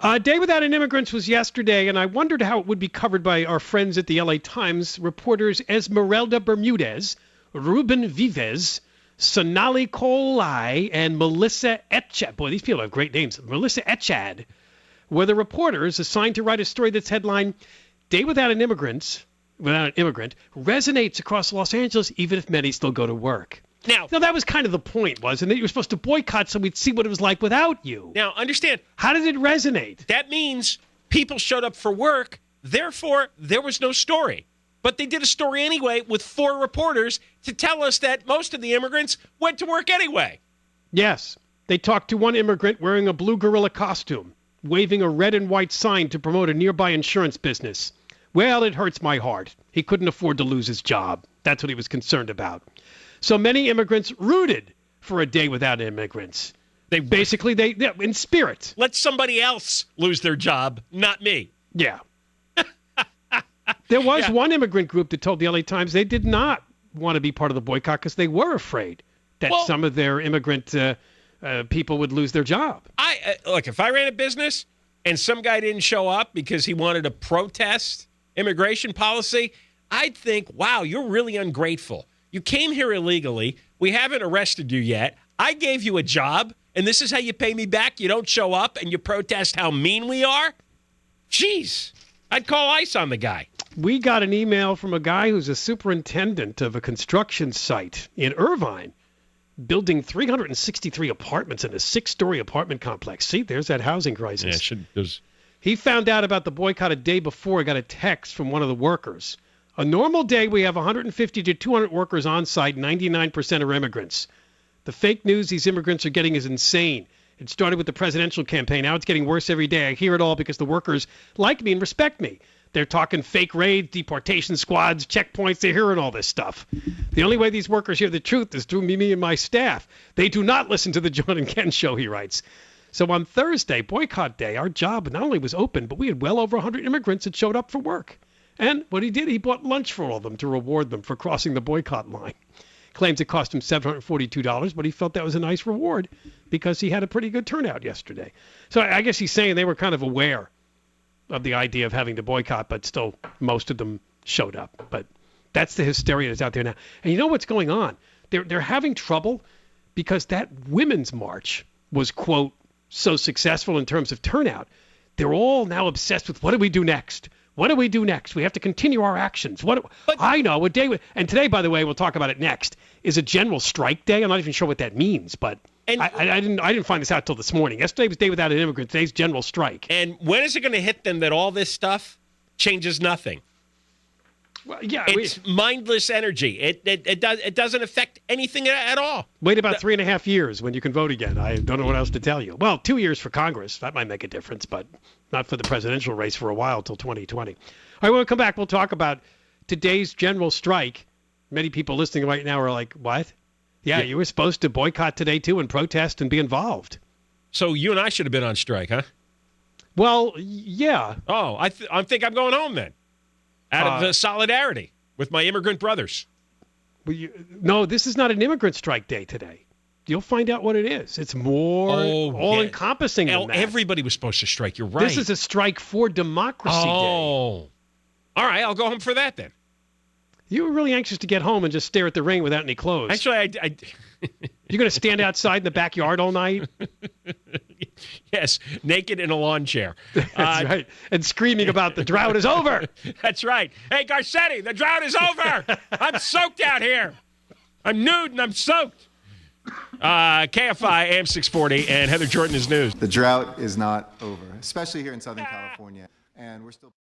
Day Without an Immigrant was yesterday, and I wondered how it would be covered by our friends at the LA Times, reporters Esmeralda Bermudez, Ruben Vives, Sonali Kolai, and Melissa Etchad. Boy, these people have great names. Melissa Etchad were the reporters assigned to write a story that's headlined, Day Without an Immigrant resonates across Los Angeles, even if many still go to work. Now, that was kind of the point, wasn't it? You were supposed to boycott so we'd see what it was like without you. Now, understand. How did it resonate? That means people showed up for work, therefore there was no story. But they did a story anyway with 4 reporters to tell us that most of the immigrants went to work anyway. Yes. They talked to one immigrant wearing a blue gorilla costume, waving a red and white sign to promote a nearby insurance business. Well, it hurts my heart. He couldn't afford to lose his job. That's what he was concerned about. So many immigrants rooted for a Day Without Immigrants. They in spirit. Let somebody else lose their job, not me. Yeah. There was one immigrant group that told the LA Times they did not want to be part of the boycott because they were afraid that some of their immigrant people would lose their job. Look, if I ran a business and some guy didn't show up because he wanted to protest immigration policy, I'd think, wow, you're really ungrateful. You came here illegally. We haven't arrested you yet. I gave you a job, and this is how you pay me back? You don't show up and you protest how mean we are? Jeez. I'd call ICE on the guy. We got an email from a guy who's a superintendent of a construction site in Irvine, building 363 apartments in a 6-story apartment complex. See, there's that housing crisis. Yeah, He found out about the boycott a day before. He got a text from one of the workers. A normal day, we have 150 to 200 workers on site. 99% are immigrants. The fake news these immigrants are getting is insane. It started with the presidential campaign. Now it's getting worse every day. I hear it all because the workers like me and respect me. They're talking fake raids, deportation squads, checkpoints. They're hearing all this stuff. The only way these workers hear the truth is through me and my staff. They do not listen to the John and Ken show, he writes. So on Thursday, boycott day, our job not only was open, but we had well over 100 immigrants that showed up for work. And what he did, he bought lunch for all of them to reward them for crossing the boycott line. Claims it cost him $742, but he felt that was a nice reward because he had a pretty good turnout yesterday. So I guess he's saying they were kind of aware of the idea of having to boycott, but still most of them showed up. But that's the hysteria that's out there now. And you know what's going on? They're having trouble because that women's march was, quote, so successful in terms of turnout. They're all now obsessed with what do we do next? What do we do next? We have to continue our actions. I know a day, and today, by the way, we'll talk about it next, is a general strike day. I'm not even sure what that means, but I didn't find this out till this morning. Yesterday was Day Without an Immigrant. Today's general strike. And when is it going to hit them that all this stuff changes nothing? Well, yeah, it's mindless energy. It doesn't affect anything at all. Wait about 3.5 years when you can vote again. I don't know what else to tell you. Well, 2 years for Congress. That might make a difference, but not for the presidential race for a while till 2020. All right, when we come back, we'll talk about today's general strike. Many people listening right now are like, what? Yeah, you were supposed to boycott today, too, and protest and be involved. So you and I should have been on strike, huh? Well, yeah. Oh, I think I'm going home then. Out of solidarity with my immigrant brothers. No, this is not an immigrant strike day today. You'll find out what it is. It's more all-encompassing than that. Everybody was supposed to strike. You're right. This is a strike for democracy day. All right, I'll go home for that then. You were really anxious to get home and just stare at the rain without any clothes. Actually, You're going to stand outside in the backyard all night? Yes, naked in a lawn chair. That's right. And screaming about the drought is over. That's right. Hey, Garcetti, the drought is over. I'm soaked out here. I'm nude and I'm soaked. KFI, AM 640, and Heather Jordan is news. The drought is not over, especially here in Southern California. And we're still...